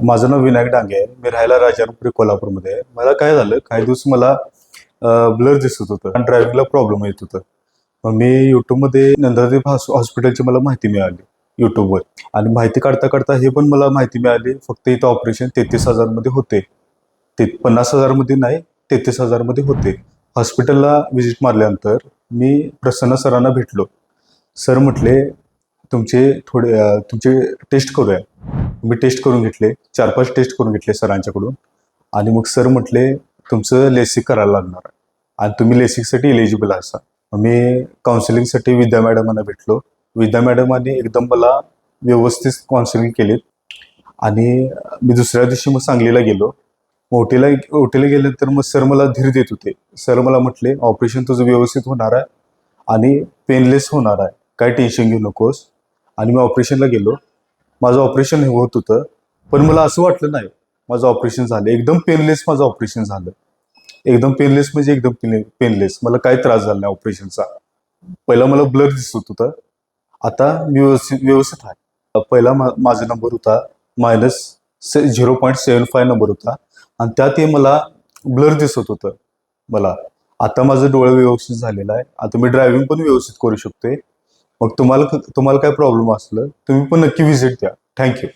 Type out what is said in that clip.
माझं नाव विनायक डांगे आहे. मी राहायला राजारामपुरी कोल्हापूरमध्ये आहे. मला काय झालं, काही दिवस मला ब्लर दिसत होतं आणि ड्रायव्हिंगला प्रॉब्लेम येत होतं. मग मी युट्यूबमध्ये नंदादीप हॉस्पिटलची मला माहिती मिळाली युट्यूबवर. आणि माहिती काढता काढता हे पण मला माहिती मिळाली, फक्त इथं ऑपरेशन 33,000 मध्ये होते. ते 50,000 मध्ये नाही, 33,000 मध्ये होते. हॉस्पिटलला व्हिजिट मारल्यानंतर मी प्रसन्न सरांना भेटलो. सर म्हटले, तुमचे टेस्ट करूया. मी टेस्ट करून घेतले, 4-5 टेस्ट करून घेतले सरांच्याकडून. आणि मग सर म्हटले, तुमचं लेसिक करायला लागणार आहे आणि तुम्ही लेसिकसाठी इलिजिबल असा. मी काउन्सिलिंगसाठी विद्या मॅडमांना भेटलो. विद्या मॅडमांनी एकदम मला व्यवस्थित काउन्सिलिंग केली. आणि मी दुसऱ्या दिवशी मग सांगलीला गेलो. ओटीला गेल्यानंतर मग सर मला धीर देत होते. सर मला म्हटले, ऑपरेशन तुझं व्यवस्थित होणार आहे आणि पेनलेस होणार आहे, काय टेन्शन घेऊ नकोस. आणि मी ऑपरेशनला गेलो. माझं ऑपरेशन होत होतं, पण मला असं वाटलं नाही माझं ऑपरेशन झालं. एकदम पेनलेस माझं ऑपरेशन झालं. एकदम पेनलेस म्हणजे एकदम पेनलेस. मला काही त्रास झाला नाही ऑपरेशनचा. पहिला मला ब्लर दिसत होतं, आता मी व्यवस्थित आहे. पहिला माझा नंबर होता -0.75 नंबर होता आणि त्यात मला ब्लर दिसत होतं मला. आता माझं डोळं व्यवस्थित झालेलं आहे. आता मी ड्रायव्हिंग पण व्यवस्थित करू शकतोय. मग तुम्हाला काय प्रॉब्लेम असलं तुम्ही पण नक्की व्हिजिट द्या. थँक्यू.